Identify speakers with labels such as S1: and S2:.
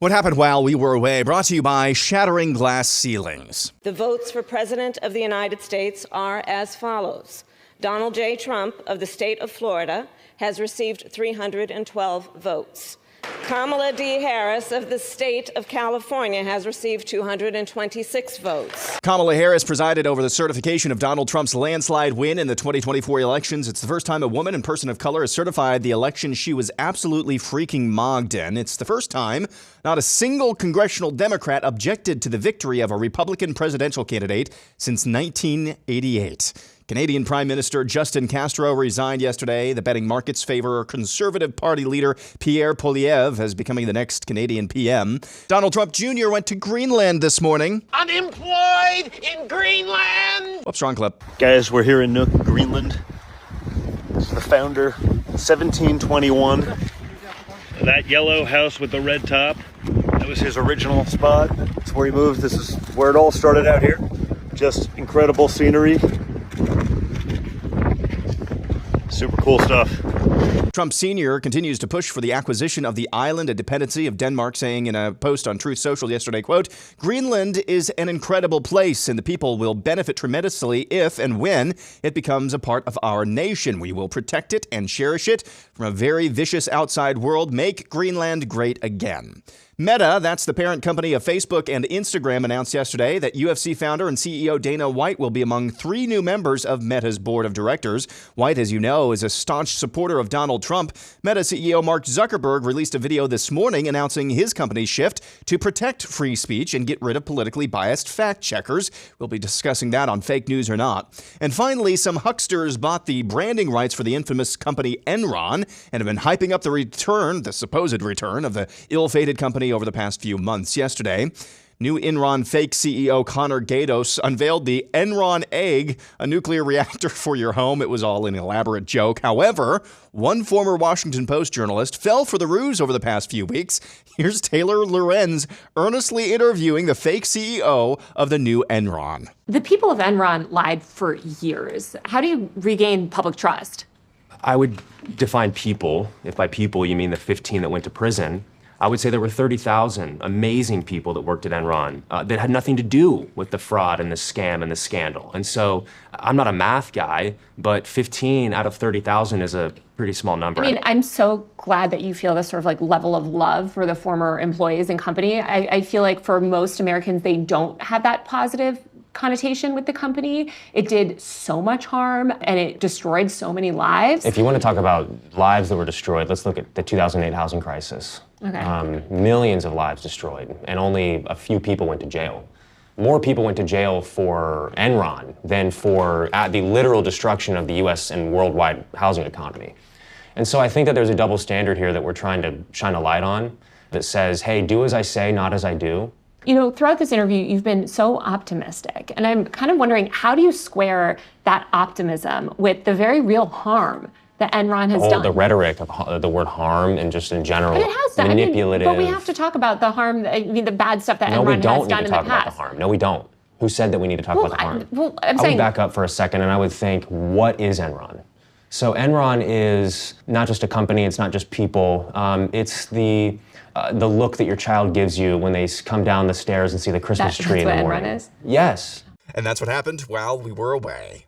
S1: What happened while we were away, brought to you by Shattering Glass Ceilings.
S2: The votes for President of the United States are as follows. Donald J. Trump of the state of Florida has received 312 votes. Kamala D. Harris of the state of California has received 226 votes.
S1: Kamala Harris presided over the certification of Donald Trump's landslide win in the 2024 elections. It's the first time a woman and person of color has certified the election she was absolutely freaking mogged in. It's the first time not a single congressional Democrat objected to the victory of a Republican presidential candidate since 1988. Canadian Prime Minister Justin Castro resigned yesterday. The betting markets favor Conservative Party leader Pierre Poilievre as becoming the next Canadian PM. Donald Trump Jr. went to Greenland this morning.
S3: Unemployed in Greenland!
S1: Whoops, wrong clip.
S4: Guys, we're here in Nook, Greenland. This is the founder, 1721. That yellow house with the red top, that was his original spot. That's where he moved. This is where it all started out here. Just incredible scenery. Super cool stuff.
S1: Trump Sr. continues to push for the acquisition of the island and dependency of Denmark, saying in a post on Truth Social yesterday, quote, "Greenland is an incredible place and the people will benefit tremendously if and when it becomes a part of our nation. We will protect it and cherish it from a very vicious outside world. Make Greenland great again." Meta, that's the parent company of Facebook and Instagram, announced yesterday that UFC founder and CEO Dana White will be among 3 new members of Meta's board of directors. White, as you know, is a staunch supporter of Donald Trump. Meta CEO Mark Zuckerberg released a video this morning announcing his company's shift to protect free speech and get rid of politically biased fact checkers. We'll be discussing that on Fake News or Not. And finally, some hucksters bought the branding rights for the infamous company Enron and have been hyping up the supposed return of the ill-fated company over the past few months. Yesterday, new Enron fake CEO Connor Gatos unveiled the Enron Egg, a nuclear reactor for your home. It was all an elaborate joke. However, one former Washington Post journalist fell for the ruse over the past few weeks. Here's Taylor Lorenz earnestly interviewing the fake CEO of the new Enron.
S5: The people of Enron lied for years. How do you regain public trust?
S6: I would define people, if by people you mean the 15 that went to prison. I would say there were 30,000 amazing people that worked at Enron that had nothing to do with the fraud and the scam and the scandal. And so I'm not a math guy, but 15 out of 30,000 is a pretty small number.
S5: I mean, I'm so glad that you feel this sort of like level of love for the former employees and company. I feel like for most Americans, they don't have that positive connotation with the company. It did so much harm and it destroyed so many lives.
S6: If you want to talk about lives that were destroyed, let's look at the 2008 housing crisis.
S5: Okay.
S6: Millions of lives destroyed, and only a few people went to jail. More people went to jail for Enron than for the literal destruction of the U.S. and worldwide housing economy. And so I think that there's a double standard here that we're trying to shine a light on that says, hey, do as I say, not as I do.
S5: You know, throughout this interview, you've been so optimistic, and I'm kind of wondering, how do you square that optimism with the very real harm that Enron has done?
S6: The rhetoric of the word harm and just in general,
S5: it has done.
S6: manipulative.
S5: But we have to talk about the harm, the bad stuff that Enron has done in the past. No, we don't need to talk about the harm.
S6: No, we don't. Who said that we need to talk about the harm?
S5: I'm saying,
S6: I would back up for a second and I would think, what is Enron? So Enron is not just a company, it's not just people, it's the look that your child gives you when they come down the stairs and see the Christmas tree in the morning.
S5: That's what Enron is?
S6: Yes.
S1: And that's what happened while we were away.